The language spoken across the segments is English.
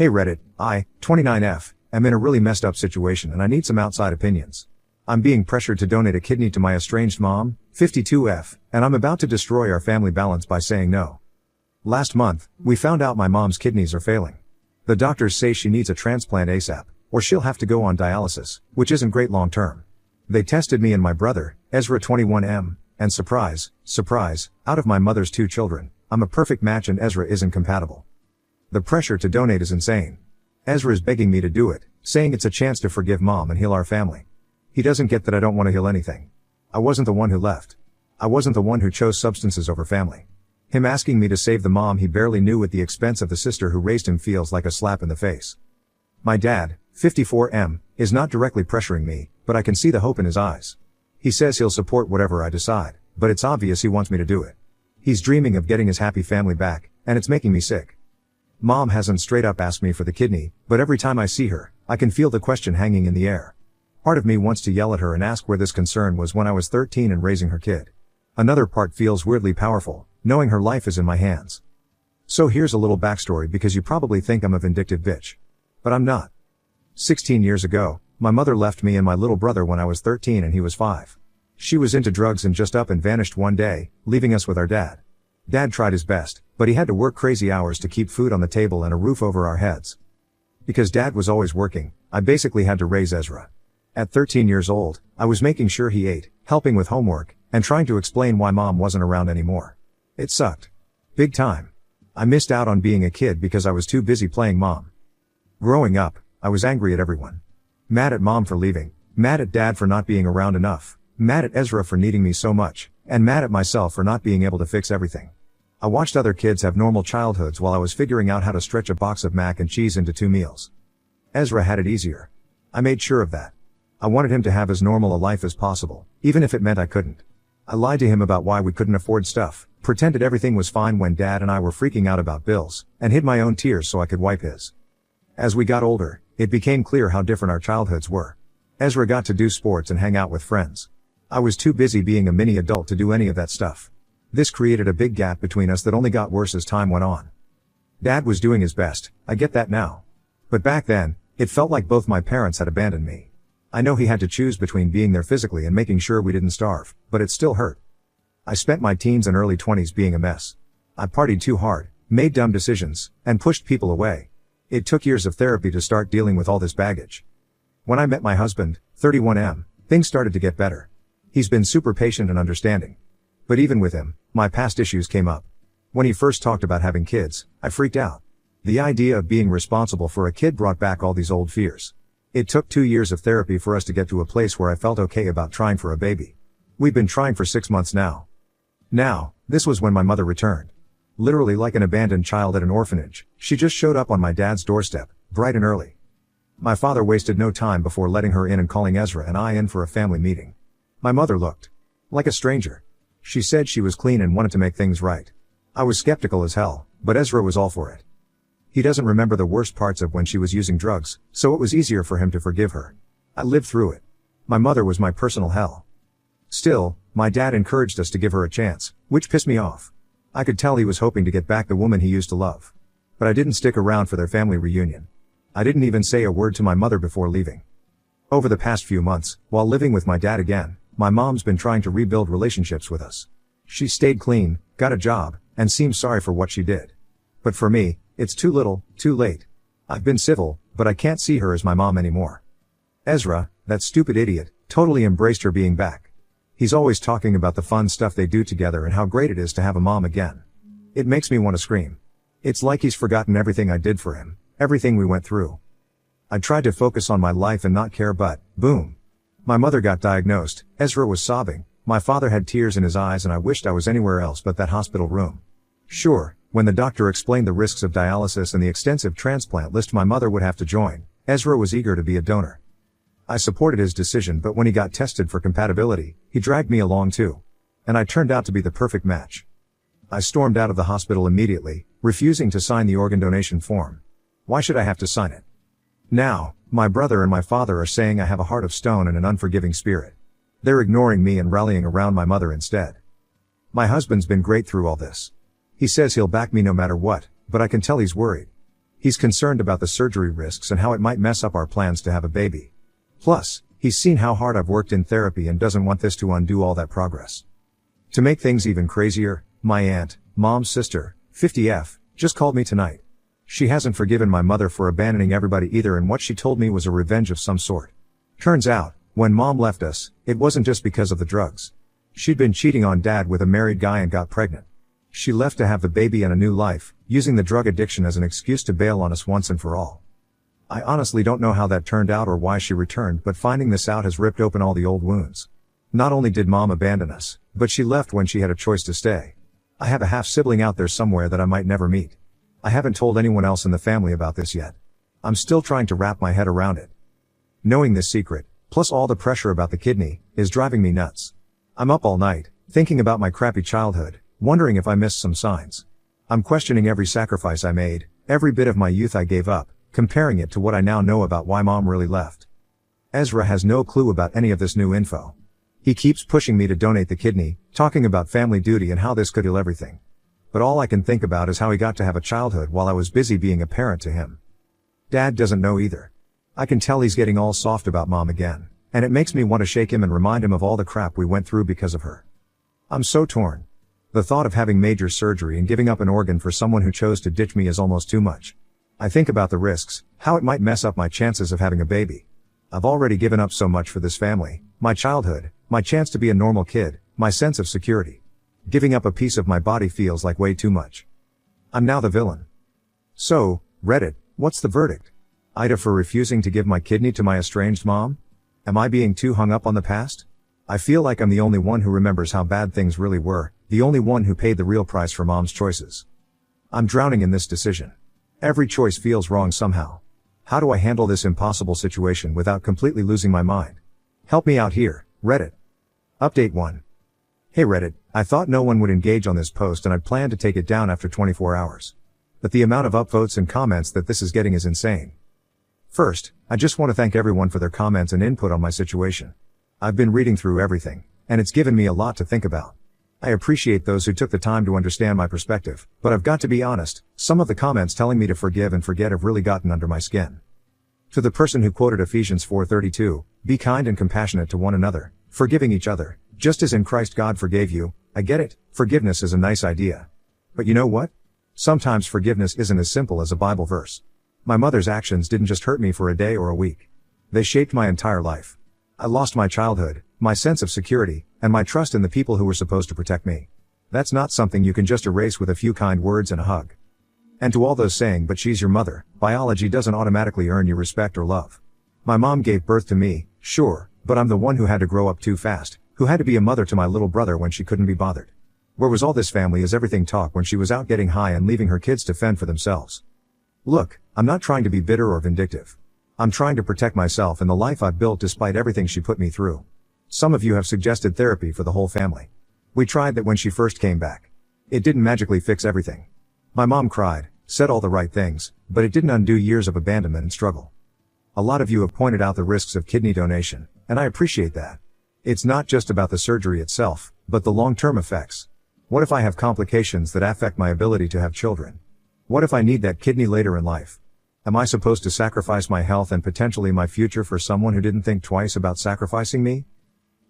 Hey Reddit, I, 29F, am in a really messed up situation and I need some outside opinions. I'm being pressured to donate a kidney to my estranged mom, 52F, and I'm about to destroy our family balance by saying no. Last month, we found out my mom's kidneys are failing. The doctors say she needs a transplant ASAP, or she'll have to go on dialysis, which isn't great long term. They tested me and my brother, Ezra 21M, and surprise, out of my mother's 2 children, I'm a perfect match and Ezra isn't compatible. The pressure to donate is insane. Ezra is begging me to do it, saying it's a chance to forgive mom and heal our family. He doesn't get that I don't want to heal anything. I wasn't the one who left. I wasn't the one who chose substances over family. Him asking me to save the mom he barely knew at the expense of the sister who raised him feels like a slap in the face. My dad, 54M, is not directly pressuring me, but I can see the hope in his eyes. He says he'll support whatever I decide, but it's obvious he wants me to do it. He's dreaming of getting his happy family back, and it's making me sick. Mom hasn't straight up asked me for the kidney, but every time I see her, I can feel the question hanging in the air. Part of me wants to yell at her and ask where this concern was when I was 13 and raising her kid. Another part feels weirdly powerful, knowing her life is in my hands. So here's a little backstory because you probably think I'm a vindictive bitch. But I'm not. 16 years ago, my mother left me and my little brother when I was 13 and he was 5. She was into drugs and just up and vanished one day, leaving us with our dad. Dad tried his best, but he had to work crazy hours to keep food on the table and a roof over our heads. Because dad was always working, I basically had to raise Ezra. At 13 years old, I was making sure he ate, helping with homework, and trying to explain why mom wasn't around anymore. It sucked. Big time. I missed out on being a kid because I was too busy playing mom. Growing up, I was angry at everyone. Mad at mom for leaving, mad at dad for not being around enough, mad at Ezra for needing me so much, and mad at myself for not being able to fix everything. I watched other kids have normal childhoods while I was figuring out how to stretch a box of mac and cheese into 2 meals. Ezra had it easier. I made sure of that. I wanted him to have as normal a life as possible, even if it meant I couldn't. I lied to him about why we couldn't afford stuff, pretended everything was fine when dad and I were freaking out about bills, and hid my own tears so I could wipe his. As we got older, it became clear how different our childhoods were. Ezra got to do sports and hang out with friends. I was too busy being a mini adult to do any of that stuff. This created a big gap between us that only got worse as time went on. Dad was doing his best, I get that now. But back then, it felt like both my parents had abandoned me. I know he had to choose between being there physically and making sure we didn't starve, but it still hurt. I spent my teens and early 20s being a mess. I partied too hard, made dumb decisions, and pushed people away. It took years of therapy to start dealing with all this baggage. When I met my husband, 31M, things started to get better. He's been super patient and understanding. But even with him, my past issues came up. When he first talked about having kids, I freaked out. The idea of being responsible for a kid brought back all these old fears. It took 2 years of therapy for us to get to a place where I felt okay about trying for a baby. We've been trying for 6 months now. Now, this was when my mother returned. Literally like an abandoned child at an orphanage, she just showed up on my dad's doorstep, bright and early. My father wasted no time before letting her in and calling Ezra and I in for a family meeting. My mother looked like a stranger. She said she was clean and wanted to make things right. I was skeptical as hell, but Ezra was all for it. He doesn't remember the worst parts of when she was using drugs, so it was easier for him to forgive her. I lived through it. My mother was my personal hell. Still, my dad encouraged us to give her a chance, which pissed me off. I could tell he was hoping to get back the woman he used to love. But I didn't stick around for their family reunion. I didn't even say a word to my mother before leaving. Over the past few months, while living with my dad again, my mom's been trying to rebuild relationships with us. She stayed clean, got a job, and seems sorry for what she did. But for me, it's too little, too late. I've been civil, but I can't see her as my mom anymore. Ezra, that stupid idiot, totally embraced her being back. He's always talking about the fun stuff they do together and how great it is to have a mom again. It makes me want to scream. It's like he's forgotten everything I did for him, everything we went through. I tried to focus on my life and not care, but, boom. My mother got diagnosed, Ezra was sobbing, my father had tears in his eyes and I wished I was anywhere else but that hospital room. Sure, when the doctor explained the risks of dialysis and the extensive transplant list my mother would have to join, Ezra was eager to be a donor. I supported his decision, but when he got tested for compatibility, he dragged me along too. And I turned out to be the perfect match. I stormed out of the hospital immediately, refusing to sign the organ donation form. Why should I have to sign it? Now, my brother and my father are saying I have a heart of stone and an unforgiving spirit. They're ignoring me and rallying around my mother instead. My husband's been great through all this. He says he'll back me no matter what, but I can tell he's worried. He's concerned about the surgery risks and how it might mess up our plans to have a baby. Plus, he's seen how hard I've worked in therapy and doesn't want this to undo all that progress. To make things even crazier, my aunt, Mom's sister, 50F, just called me tonight. She hasn't forgiven my mother for abandoning everybody either, and what she told me was a revenge of some sort. Turns out, when Mom left us, it wasn't just because of the drugs. She'd been cheating on Dad with a married guy and got pregnant. She left to have the baby and a new life, using the drug addiction as an excuse to bail on us once and for all. I honestly don't know how that turned out or why she returned, but finding this out has ripped open all the old wounds. Not only did Mom abandon us, but she left when she had a choice to stay. I have a half-sibling out there somewhere that I might never meet. I haven't told anyone else in the family about this yet. I'm still trying to wrap my head around it. Knowing this secret, plus all the pressure about the kidney, is driving me nuts. I'm up all night, thinking about my crappy childhood, wondering if I missed some signs. I'm questioning every sacrifice I made, every bit of my youth I gave up, comparing it to what I now know about why Mom really left. Ezra has no clue about any of this new info. He keeps pushing me to donate the kidney, talking about family duty and how this could heal everything. But all I can think about is how he got to have a childhood while I was busy being a parent to him. Dad doesn't know either. I can tell he's getting all soft about Mom again, and it makes me want to shake him and remind him of all the crap we went through because of her. I'm so torn. The thought of having major surgery and giving up an organ for someone who chose to ditch me is almost too much. I think about the risks, how it might mess up my chances of having a baby. I've already given up so much for this family, my childhood, my chance to be a normal kid, my sense of security. Giving up a piece of my body feels like way too much. I'm now the villain. So, Reddit, what's the verdict? Ida for refusing to give my kidney to my estranged mom? Am I being too hung up on the past? I feel like I'm the only one who remembers how bad things really were, the only one who paid the real price for Mom's choices. I'm drowning in this decision. Every choice feels wrong somehow. How do I handle this impossible situation without completely losing my mind? Help me out here, Reddit. Update 1. Hey Reddit, I thought no one would engage on this post and I'd planned to take it down after 24 hours. But the amount of upvotes and comments that this is getting is insane. First, I just want to thank everyone for their comments and input on my situation. I've been reading through everything, and it's given me a lot to think about. I appreciate those who took the time to understand my perspective, but I've got to be honest, some of the comments telling me to forgive and forget have really gotten under my skin. To the person who quoted Ephesians 4:32, be kind and compassionate to one another, forgiving each other, just as in Christ God forgave you, I get it, forgiveness is a nice idea. But you know what? Sometimes forgiveness isn't as simple as a Bible verse. My mother's actions didn't just hurt me for a day or a week. They shaped my entire life. I lost my childhood, my sense of security, and my trust in the people who were supposed to protect me. That's not something you can just erase with a few kind words and a hug. And to all those saying, but she's your mother, biology doesn't automatically earn you respect or love. My mom gave birth to me, sure, but I'm the one who had to grow up too fast, who had to be a mother to my little brother when she couldn't be bothered. Where was all this family is everything talk when she was out getting high and leaving her kids to fend for themselves? Look, I'm not trying to be bitter or vindictive. I'm trying to protect myself and the life I've built despite everything she put me through. Some of you have suggested therapy for the whole family. We tried that when she first came back. It didn't magically fix everything. My mom cried, said all the right things, but it didn't undo years of abandonment and struggle. A lot of you have pointed out the risks of kidney donation, and I appreciate that. It's not just about the surgery itself, but the long-term effects. What if I have complications that affect my ability to have children? What if I need that kidney later in life? Am I supposed to sacrifice my health and potentially my future for someone who didn't think twice about sacrificing me?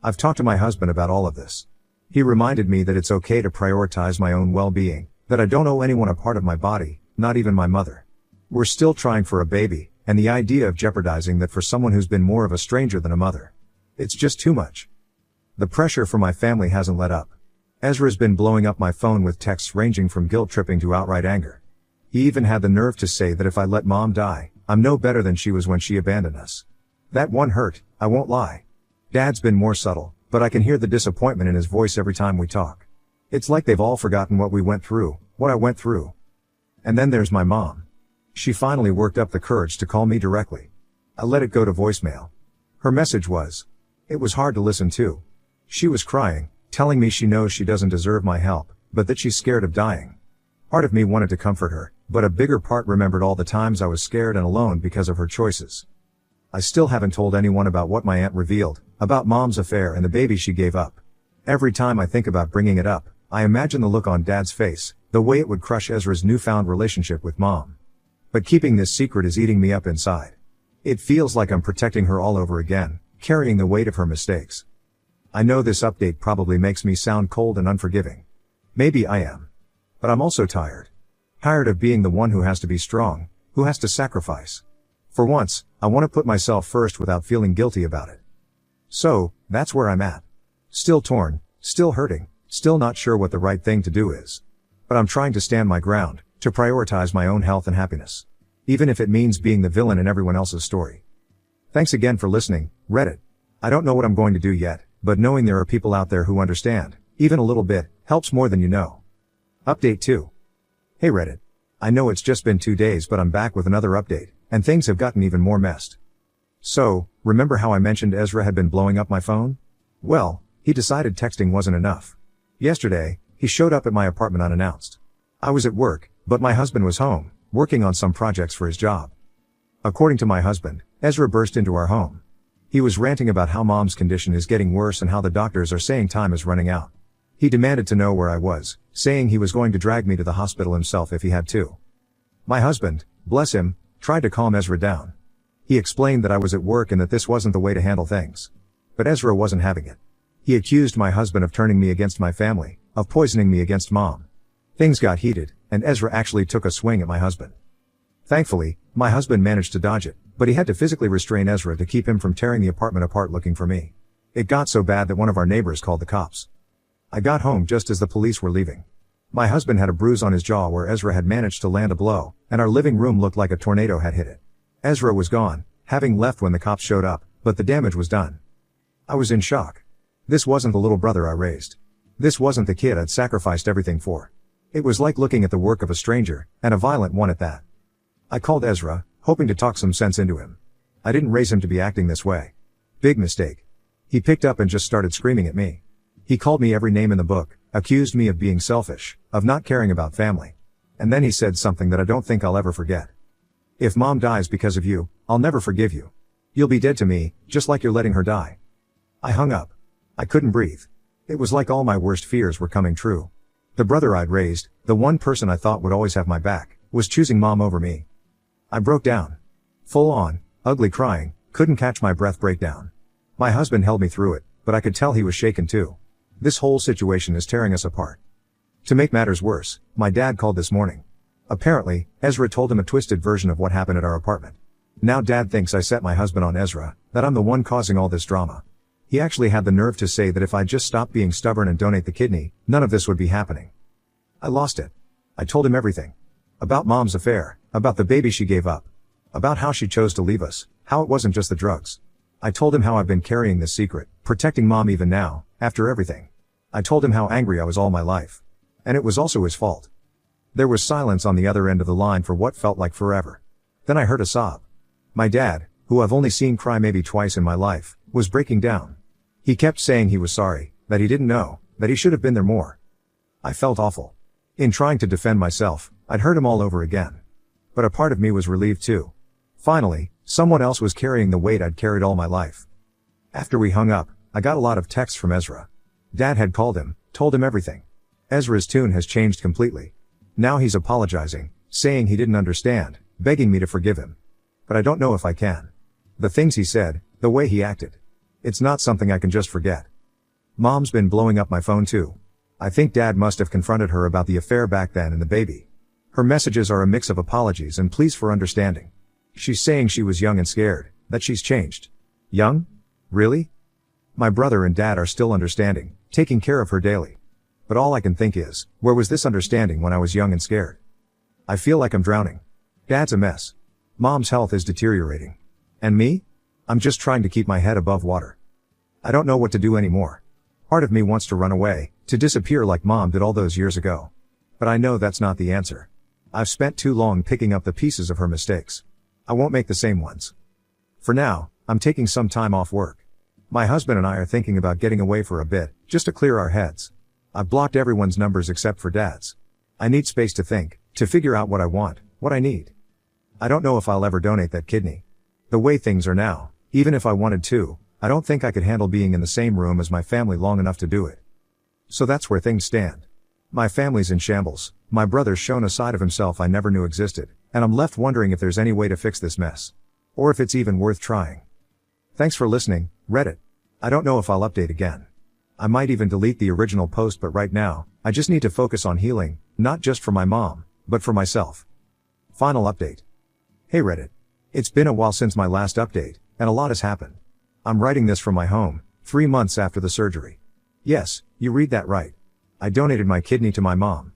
I've talked to my husband about all of this. He reminded me that it's okay to prioritize my own well-being, that I don't owe anyone a part of my body, not even my mother. We're still trying for a baby, and the idea of jeopardizing that for someone who's been more of a stranger than a mother. It's just too much. The pressure for my family hasn't let up. Ezra's been blowing up my phone with texts ranging from guilt-tripping to outright anger. He even had the nerve to say that if I let Mom die, I'm no better than she was when she abandoned us. That one hurt, I won't lie. Dad's been more subtle, but I can hear the disappointment in his voice every time we talk. It's like they've all forgotten what we went through, what I went through. And then there's my mom. She finally worked up the courage to call me directly. I let it go to voicemail. Her message it was hard to listen to. She was crying, telling me she knows she doesn't deserve my help, but that she's scared of dying. Part of me wanted to comfort her, but a bigger part remembered all the times I was scared and alone because of her choices. I still haven't told anyone about what my aunt revealed, about Mom's affair and the baby she gave up. Every time I think about bringing it up, I imagine the look on Dad's face, the way it would crush Ezra's newfound relationship with Mom. But keeping this secret is eating me up inside. It feels like I'm protecting her all over again, carrying the weight of her mistakes. I know this update probably makes me sound cold and unforgiving. Maybe I am. But I'm also tired. Tired of being the one who has to be strong, who has to sacrifice. For once, I want to put myself first without feeling guilty about it. So, that's where I'm at. Still torn, still hurting, still not sure what the right thing to do is. But I'm trying to stand my ground, to prioritize my own health and happiness. Even if it means being the villain in everyone else's story. Thanks again for listening, Reddit. I don't know what I'm going to do yet, but knowing there are people out there who understand, even a little bit, helps more than you know. Update 2. Hey Reddit. I know it's just been 2 days, but I'm back with another update, and things have gotten even more messed. So, remember how I mentioned Ezra had been blowing up my phone? Well, he decided texting wasn't enough. Yesterday, he showed up at my apartment unannounced. I was at work, but my husband was home, working on some projects for his job. According to my husband, Ezra burst into our home. He was ranting about how Mom's condition is getting worse and how the doctors are saying time is running out. He demanded to know where I was, saying he was going to drag me to the hospital himself if he had to. My husband, bless him, tried to calm Ezra down. He explained that I was at work and that this wasn't the way to handle things. But Ezra wasn't having it. He accused my husband of turning me against my family, of poisoning me against Mom. Things got heated, and Ezra actually took a swing at my husband. Thankfully, my husband managed to dodge it, but he had to physically restrain Ezra to keep him from tearing the apartment apart looking for me. It got so bad that one of our neighbors called the cops. I got home just as the police were leaving. My husband had a bruise on his jaw where Ezra had managed to land a blow, and our living room looked like a tornado had hit it. Ezra was gone, having left when the cops showed up, but the damage was done. I was in shock. This wasn't the little brother I raised. This wasn't the kid I'd sacrificed everything for. It was like looking at the work of a stranger, and a violent one at that. I called Ezra, hoping to talk some sense into him. I didn't raise him to be acting this way. Big mistake. He picked up and just started screaming at me. He called me every name in the book, accused me of being selfish, of not caring about family. And then he said something that I don't think I'll ever forget. If Mom dies because of you, I'll never forgive you. You'll be dead to me, just like you're letting her die. I hung up. I couldn't breathe. It was like all my worst fears were coming true. The brother I'd raised, the one person I thought would always have my back, was choosing Mom over me. I broke down. Full on, ugly crying, couldn't catch my breath breakdown. My husband held me through it, but I could tell he was shaken too. This whole situation is tearing us apart. To make matters worse, my dad called this morning. Apparently, Ezra told him a twisted version of what happened at our apartment. Now Dad thinks I set my husband on Ezra, that I'm the one causing all this drama. He actually had the nerve to say that if I'd just stop being stubborn and donate the kidney, none of this would be happening. I lost it. I told him everything. About Mom's affair, about the baby she gave up. About how she chose to leave us, how it wasn't just the drugs. I told him how I've been carrying this secret, protecting Mom even now, after everything. I told him how angry I was all my life. And it was also his fault. There was silence on the other end of the line for what felt like forever. Then I heard a sob. My dad, who I've only seen cry maybe twice in my life, was breaking down. He kept saying he was sorry, that he didn't know, that he should have been there more. I felt awful. In trying to defend myself, I'd hurt him all over again. But a part of me was relieved too. Finally, someone else was carrying the weight I'd carried all my life. After we hung up, I got a lot of texts from Ezra. Dad had called him, told him everything. Ezra's tune has changed completely. Now he's apologizing, saying he didn't understand, begging me to forgive him. But I don't know if I can. The things he said, the way he acted. It's not something I can just forget. Mom's been blowing up my phone too. I think Dad must have confronted her about the affair back then and the baby. Her messages are a mix of apologies and pleas for understanding. She's saying she was young and scared, that she's changed. Young? Really? My brother and Dad are still understanding, taking care of her daily. But all I can think is, where was this understanding when I was young and scared? I feel like I'm drowning. Dad's a mess. Mom's health is deteriorating. And me? I'm just trying to keep my head above water. I don't know what to do anymore. Part of me wants to run away, to disappear like Mom did all those years ago. But I know that's not the answer. I've spent too long picking up the pieces of her mistakes. I won't make the same ones. For now, I'm taking some time off work. My husband and I are thinking about getting away for a bit, just to clear our heads. I've blocked everyone's numbers except for Dad's. I need space to think, to figure out what I want, what I need. I don't know if I'll ever donate that kidney. The way things are now, even if I wanted to, I don't think I could handle being in the same room as my family long enough to do it. So that's where things stand. My family's in shambles. My brother's shown a side of himself I never knew existed, and I'm left wondering if there's any way to fix this mess. Or if it's even worth trying. Thanks for listening, Reddit. I don't know if I'll update again. I might even delete the original post, but right now, I just need to focus on healing, not just for my mom, but for myself. Final update. Hey Reddit. It's been a while since my last update, and a lot has happened. I'm writing this from my home, 3 months after the surgery. Yes, you read that right. I donated my kidney to my mom.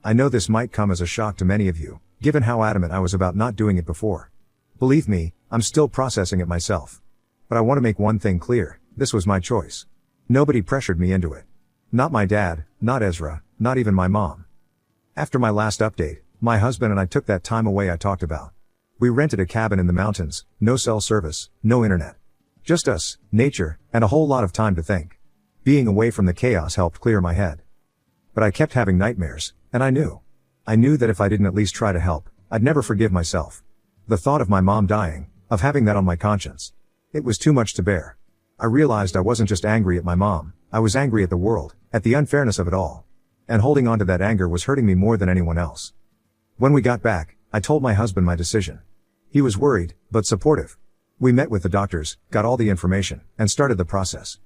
I know this might come as a shock to many of you, given how adamant I was about not doing it before. Believe me, I'm still processing it myself. But I want to make one thing clear, this was my choice. Nobody pressured me into it. Not my dad, not Ezra, not even my mom. After my last update, my husband and I took that time away I talked about. We rented a cabin in the mountains, no cell service, no internet. Just us, nature, and a whole lot of time to think. Being away from the chaos helped clear my head. But I kept having nightmares, and I knew that if I didn't at least try to help, I'd never forgive myself. The thought of my mom dying, of having that on my conscience. It was too much to bear. I realized I wasn't just angry at my mom, I was angry at the world, at the unfairness of it all. And holding on to that anger was hurting me more than anyone else. When we got back, I told my husband my decision. He was worried, but supportive. We met with the doctors, got all the information, and started the process.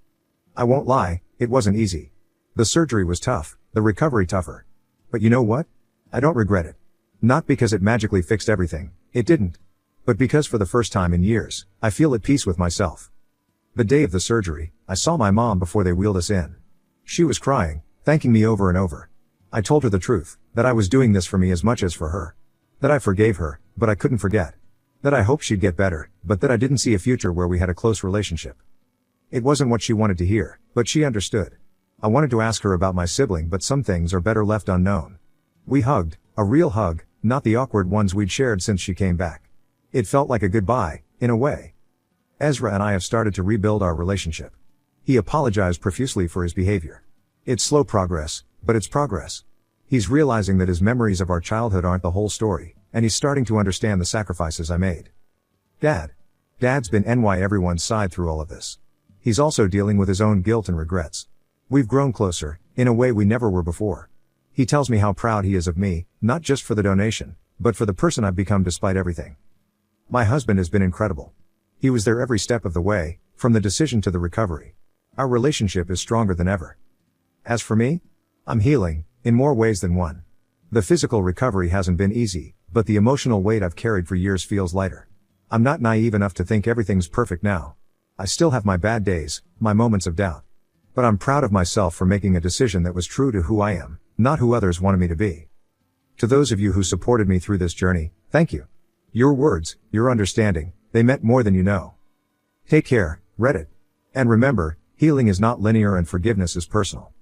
I won't lie, it wasn't easy. The surgery was tough, the recovery tougher. But you know what? I don't regret it. Not because it magically fixed everything, it didn't. But because for the first time in years, I feel at peace with myself. The day of the surgery, I saw my mom before they wheeled us in. She was crying, thanking me over and over. I told her the truth, that I was doing this for me as much as for her. That I forgave her, but I couldn't forget. That I hoped she'd get better, but that I didn't see a future where we had a close relationship. It wasn't what she wanted to hear, but she understood. I wanted to ask her about my sibling, but some things are better left unknown. We hugged, a real hug, not the awkward ones we'd shared since she came back. It felt like a goodbye, in a way. Ezra and I have started to rebuild our relationship. He apologized profusely for his behavior. It's slow progress, but it's progress. He's realizing that his memories of our childhood aren't the whole story, and he's starting to understand the sacrifices I made. Dad's been NY everyone's side through all of this. He's also dealing with his own guilt and regrets. We've grown closer, in a way we never were before. He tells me how proud he is of me, not just for the donation, but for the person I've become despite everything. My husband has been incredible. He was there every step of the way, from the decision to the recovery. Our relationship is stronger than ever. As for me, I'm healing, in more ways than one. The physical recovery hasn't been easy, but the emotional weight I've carried for years feels lighter. I'm not naive enough to think everything's perfect now. I still have my bad days, my moments of doubt. But I'm proud of myself for making a decision that was true to who I am, not who others wanted me to be. To those of you who supported me through this journey, thank you. Your words, your understanding, they meant more than you know. Take care, Reddit. And remember, healing is not linear and forgiveness is personal.